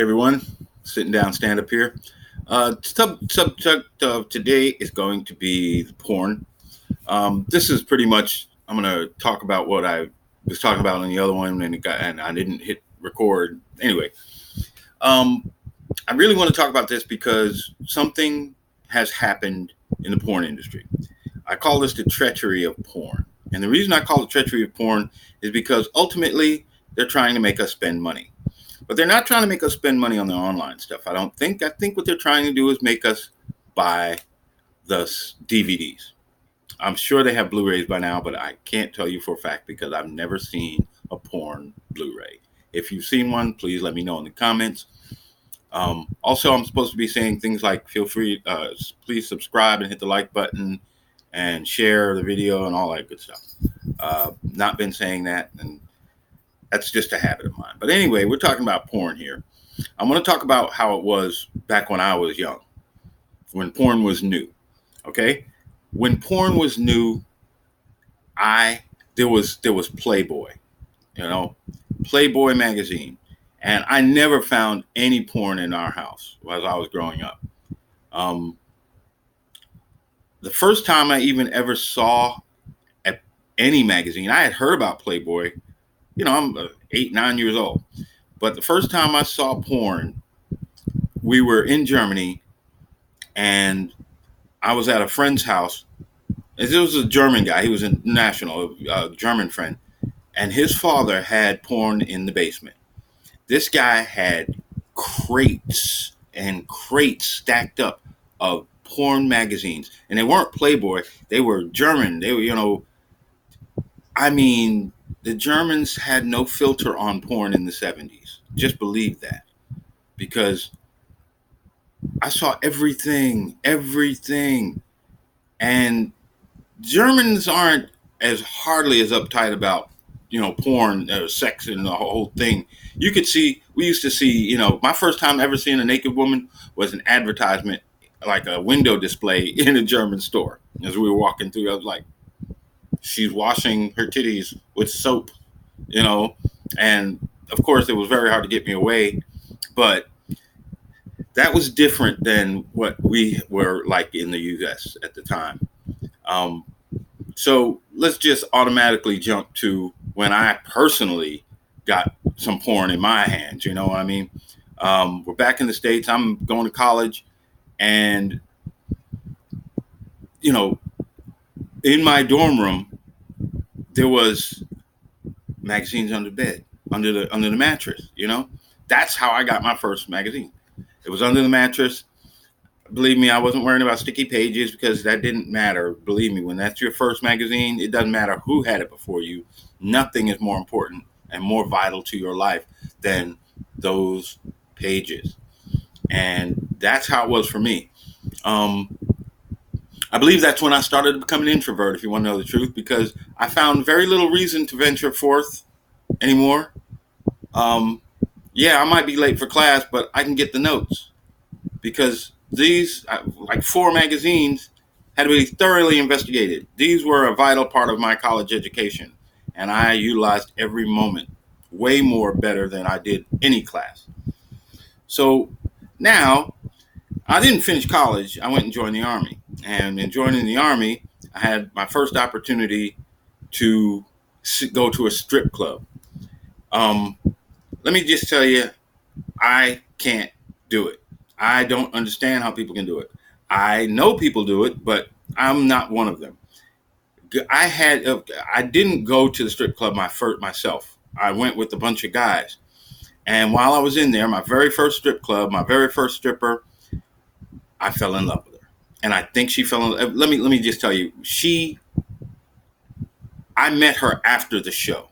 Everyone, sitting down, stand up here. Subject of today is going to be porn. This is pretty much. I'm going to talk about what I was talking about in the other one, and I didn't hit record. Anyway, um, I really want to talk about this because something has happened in the porn industry. I call this the treachery of porn, and the reason I call it treachery of porn is because ultimately they're trying to make us spend money. But they're not trying to make us spend money on the online stuff. I don't think. I think what they're trying to do is make us buy the DVDs. I'm sure they have Blu-rays by now, but I can't tell you for a fact because I've never seen a porn Blu-ray. If you've seen one, please let me know in the comments. Also, I'm supposed to be saying things like feel free, please subscribe and hit the like button and share the video and all that good stuff. Not been saying that, and that's just a habit of mine. But anyway, we're talking about porn here. I want to talk about how it was back when I was young, when porn was new. Okay, when porn was new, there was Playboy, Playboy magazine, and I never found any porn in our house as I was growing up. Um, the first time I even ever saw any magazine, I had heard about Playboy. I'm 8, 9 years old. But the first time I saw porn, we were in Germany, and I was at a friend's house. It was a German guy. He was a national, German friend. And his father had porn in the basement. This guy had crates and crates stacked up of porn magazines. And they weren't Playboy. They were German. They were, the Germans had no filter on porn in the 70s. Just believe that. Because I saw everything. And Germans aren't hardly as uptight about, porn, sex and the whole thing. We used to see, my first time ever seeing a naked woman was an advertisement, like a window display in a German store. As we were walking through, I was like, she's washing her titties with soap, and of course it was very hard to get me away, but that was different than what we were like in the US at the time. So let's just automatically jump to when I personally got some porn in my hands. You know what I mean? We're back in the States. I'm going to college, and in my dorm room, there was magazines under the bed, under the mattress. That's how I got my first magazine. It was under the mattress. Believe me, I wasn't worrying about sticky pages because that didn't matter. Believe me, when that's your first magazine, it doesn't matter who had it before you. Nothing is more important and more vital to your life than those pages. And that's how it was for me. I believe that's when I started to become an introvert, if you want to know the truth, because I found very little reason to venture forth anymore. I might be late for class, but I can get the notes because these, like 4 magazines, had to be thoroughly investigated. These were a vital part of my college education, and I utilized every moment way more better than I did any class. So now, I didn't finish college. I went and joined the Army. And in joining the Army, I had my first opportunity to go to a strip club. Let me just tell you, I can't do it. I don't understand how people can do it. I know people do it, but I'm not one of them. I didn't go to the strip club myself. I went with a bunch of guys. And while I was in there, my very first strip club, my very first stripper, I fell in love with her. And I think she fell in love. Let me just tell you, I met her after the show.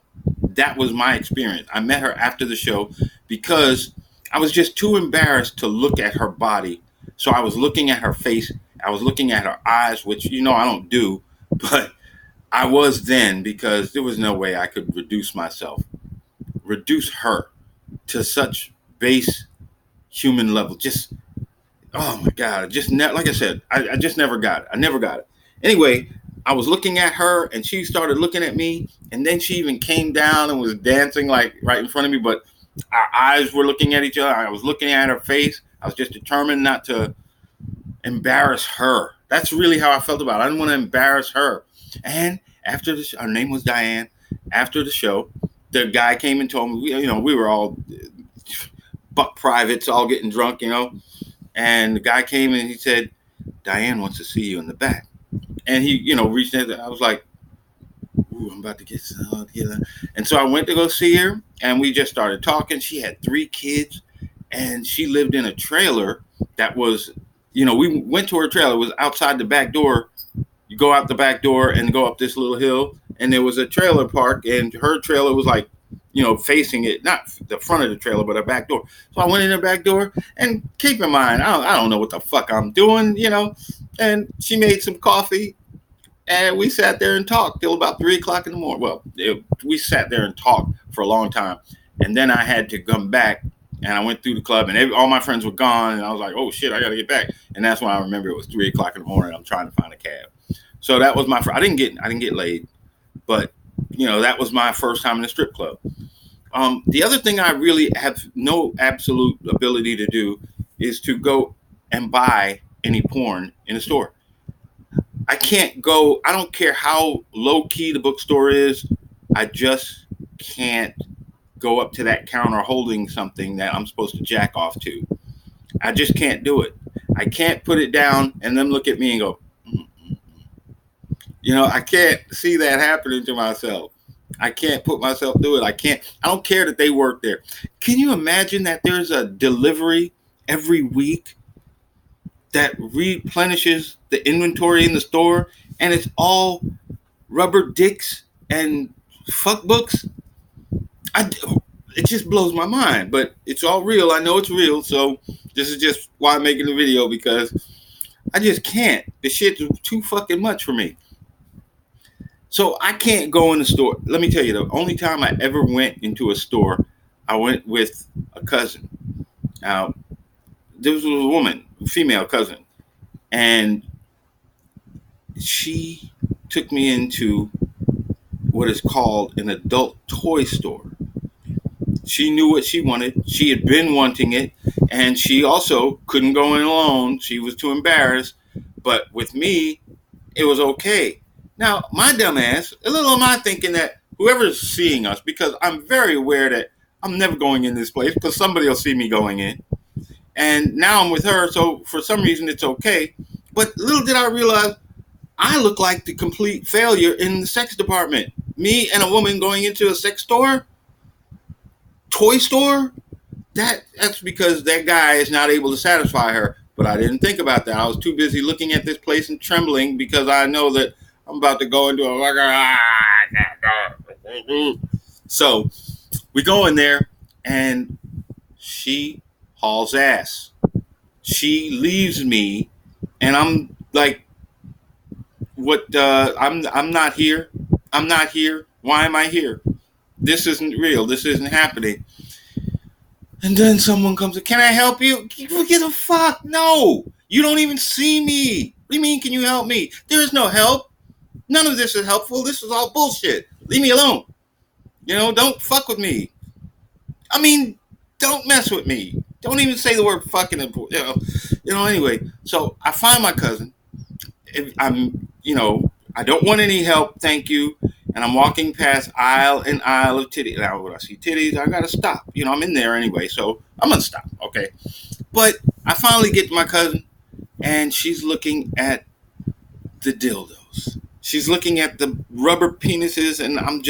That was my experience. I met her after the show because I was just too embarrassed to look at her body. So I was looking at her face. I was looking at her eyes, which, I don't do, but I was then, because there was no way I could reduce her to such base human level. Just, oh my God, like I said, I just never got it. I never got it. Anyway, I was looking at her and she started looking at me, and then she even came down and was dancing like right in front of me. But Our eyes were looking at each other. I was looking at her face. I was just determined not to embarrass her. That's really how I felt about it. I didn't want to embarrass her. And after her name was Diane. After the show, the guy came and told me, we were all buck privates, all getting drunk, And the guy came and he said, Diane wants to see you in the back. And he, reached in. I was like, ooh, I'm about to get some together. And so I went to go see her, and we just started talking. She had 3 kids, and she lived in a trailer that was, we went to her trailer. It was outside the back door. You go out the back door and go up this little hill, and there was a trailer park, and her trailer was like, facing it, not the front of the trailer, but a back door. So I went in the back door, and keep in mind, I don't know what the fuck I'm doing, and she made some coffee, and we sat there and talked till about 3 o'clock in the morning. Well, we sat there and talked for a long time, and then I had to come back, and I went through the club, and all my friends were gone, and I was like, oh shit, I got to get back. And that's when I remember it was 3 o'clock in the morning. I'm trying to find a cab. So that was my, I didn't get laid, but that was my first time in a strip club. The other thing I really have no absolute ability to do is to go and buy any porn in a store. I can't go, I don't care how low key the bookstore is. I just can't go up to that counter holding something that I'm supposed to jack off to. I just can't do it. I can't put it down and then look at me and go, I can't see that happening to myself. I can't put myself through it. I don't care that they work there. Can you imagine that there's a delivery every week that replenishes the inventory in the store, and it's all rubber dicks and fuck books? It just blows my mind, but it's all real. I know it's real, so this is just why I'm making the video, because I just can't. This shit's too fucking much for me. So I can't go in the store. Let me tell you, the only time I ever went into a store, I went with a cousin. Now, there was a woman, a female cousin, and she took me into what is called an adult toy store. She knew what she wanted. She had been wanting it, and she also couldn't go in alone. She was too embarrassed. But with me, it was okay. Now, my dumb ass, a little am I thinking that whoever's seeing us, because I'm very aware that I'm never going in this place because somebody will see me going in. And now I'm with her, so for some reason it's okay. But little did I realize, I look like the complete failure in the sex department. Me and a woman going into a sex store, toy store, that's because that guy is not able to satisfy her. But I didn't think about that. I was too busy looking at this place and trembling because I know that I'm about to go into a... So we go in there, and she hauls ass. She leaves me, and I'm like, what? I'm not here. I'm not here. Why am I here? This isn't real. This isn't happening. And then someone comes in, can I help you? Get the fuck? No. You don't even see me. What do you mean, can you help me? There is no help. None of this is helpful. This is all bullshit. Leave me alone. Don't fuck with me. I mean, don't mess with me. Don't even say the word fucking. Anyway, so I find my cousin. I don't want any help. Thank you. And I'm walking past aisle and aisle of titties. Now, when I see titties, I got to stop. I'm in there anyway, so I'm going to stop. Okay. But I finally get to my cousin, and she's looking at the dildos. She's looking at the rubber penises, and I'm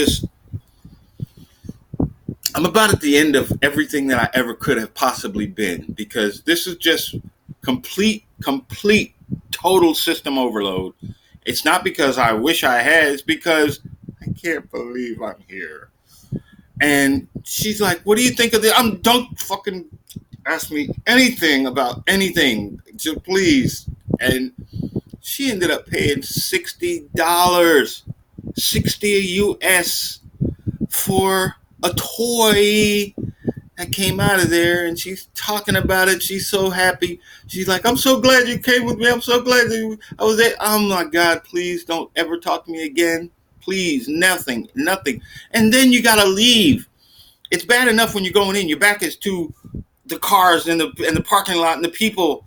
about at the end of everything that I ever could have possibly been, because this is just complete, total system overload. It's not because I wish I had, it's because I can't believe I'm here. And she's like, what do you think of this? Don't fucking ask me anything about anything, just please. And she ended up paying $60, 60 US for a toy that came out of there, and she's talking about it. She's so happy. She's like, I'm so glad you came with me. I'm so glad that I was there. Oh my God, please don't ever talk to me again. Please, nothing. And then you got to leave. It's bad enough when you're going in. Your back is to the cars and the parking lot and the people.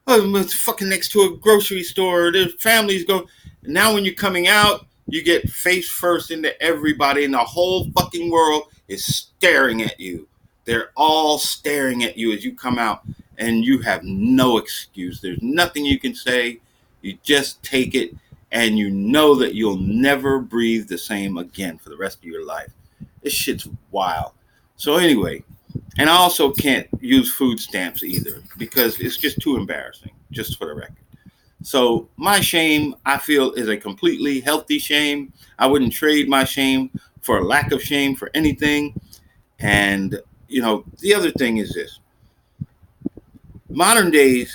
Oh, it's fucking next to a grocery store. There's families go. Now when you're coming out, you get face first into everybody, and the whole fucking world is staring at you. They're all staring at you as you come out, and you have no excuse. There's nothing you can say. You just take it, and you know that you'll never breathe the same again for the rest of your life. This shit's wild. So anyway, and I also can't use food stamps either because it's just too embarrassing, just for the record. So my shame, I feel, is a completely healthy shame. I wouldn't trade my shame for a lack of shame for anything. And, the other thing is this. Modern day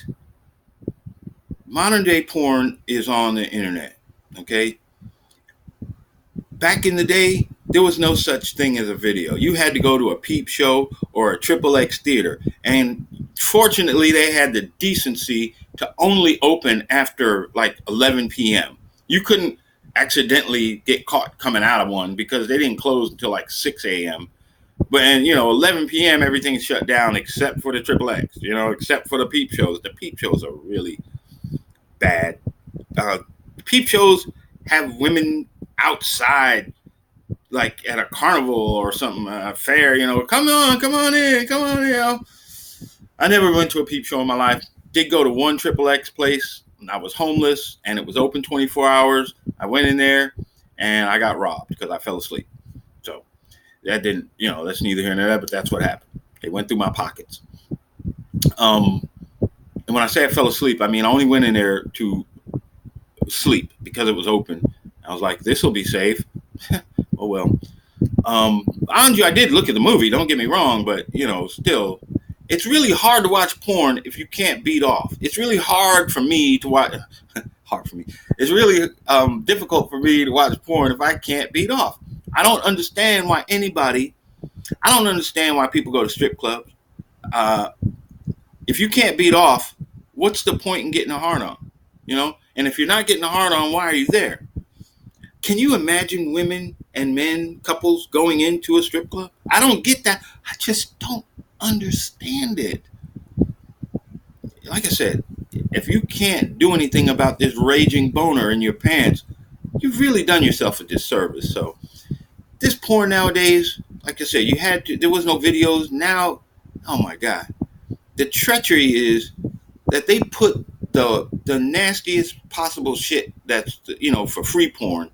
porn is on the internet, okay? Back in the day, there was no such thing as a video. You had to go to a peep show or a triple X theater. And fortunately, they had the decency to only open after like 11 p.m. You couldn't accidentally get caught coming out of one because they didn't close until like 6 a.m. But, 11 p.m., everything's shut down except for the triple X, except for the peep shows. The peep shows are really bad. Peep shows have women outside, like at a carnival or something, a fair, come on in. I never went to a peep show in my life. Did go to one triple X place. I was homeless and it was open 24 hours. I went in there and I got robbed because I fell asleep. So that didn't, that's neither here nor there, but that's what happened. They went through my pockets. And when I say I fell asleep, I mean, I only went in there to sleep because it was open. I was like, this will be safe. Oh, well. I did look at the movie, don't get me wrong, but, still, it's really hard to watch porn if you can't beat off. It's really hard for me to watch. It's really difficult for me to watch porn if I can't beat off. I don't understand why people go to strip clubs. If you can't beat off, what's the point in getting a hard on? And if you're not getting a hard on, why are you there? Can you imagine women and men, couples going into a strip club? I don't get that. I just don't understand it. Like I said, if you can't do anything about this raging boner in your pants, you've really done yourself a disservice. So this porn nowadays, like I said, there was no videos. Now, oh my God. The treachery is that they put the nastiest possible shit that's, for free porn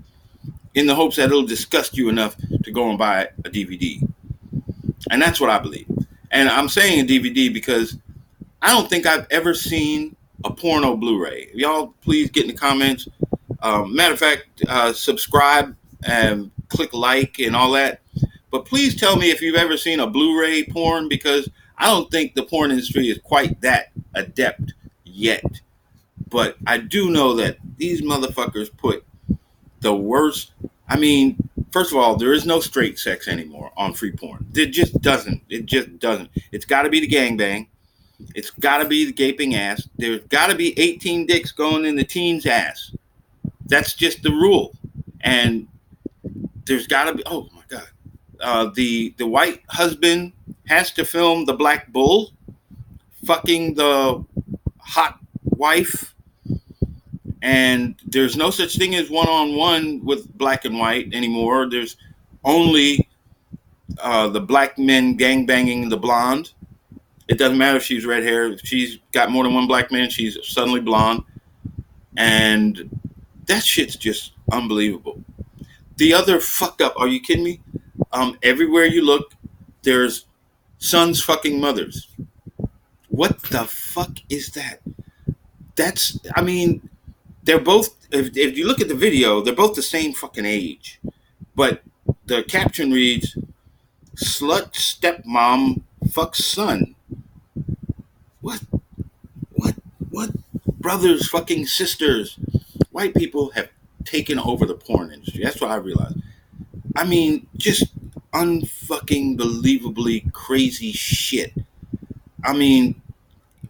in the hopes that it'll disgust you enough to go and buy a DVD. And that's what I believe. And I'm saying a DVD because I don't think I've ever seen a porno Blu-ray. Y'all please get in the comments. Matter of fact, subscribe and click like and all that. But please tell me if you've ever seen a Blu-ray porn, because I don't think the porn industry is quite that adept yet. But I do know that these motherfuckers put the worst. I mean, first of all, there is no straight sex anymore on free porn. It just doesn't. It's got to be the gangbang. It's got to be the gaping ass. There's got to be 18 dicks going in the teen's ass. That's just the rule. And there's got to be, oh my God. The white husband has to film the black bull fucking the hot wife. And there's no such thing as one-on-one with black and white anymore. There's only the black men gangbanging the blonde. It doesn't matter if she's red hair. If she's got more than one black man, she's suddenly blonde. And that shit's just unbelievable. The other fuck up, are you kidding me? Everywhere you look, there's sons fucking mothers. What the fuck is that? They're both, if you look at the video, they're both the same fucking age. But the caption reads, slut stepmom fucks son. What? Brothers, fucking sisters. White people have taken over the porn industry. That's what I realized. I mean, just unfucking believably crazy shit. I mean,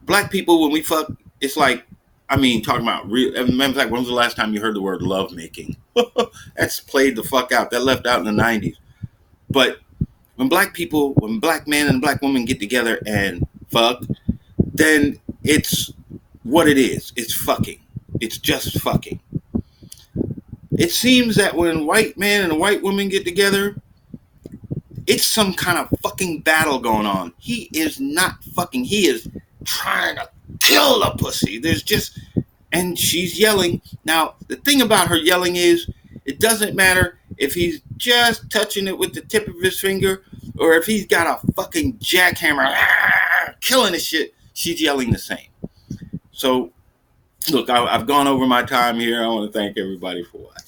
black people, when we fuck, it's like, talking about real. In fact, when was the last time you heard the word lovemaking? That's played the fuck out. That left out in the 90s. But When black men and black women get together and fuck, then it's what it is. It's fucking. It's just fucking. It seems that when white men and white women get together, it's some kind of fucking battle going on. He is not fucking. He is trying to kill the pussy. And she's yelling. Now, the thing about her yelling is, it doesn't matter if he's just touching it with the tip of his finger or if he's got a fucking jackhammer killing the shit. She's yelling the same. So, look, I've gone over my time here. I want to thank everybody for watching.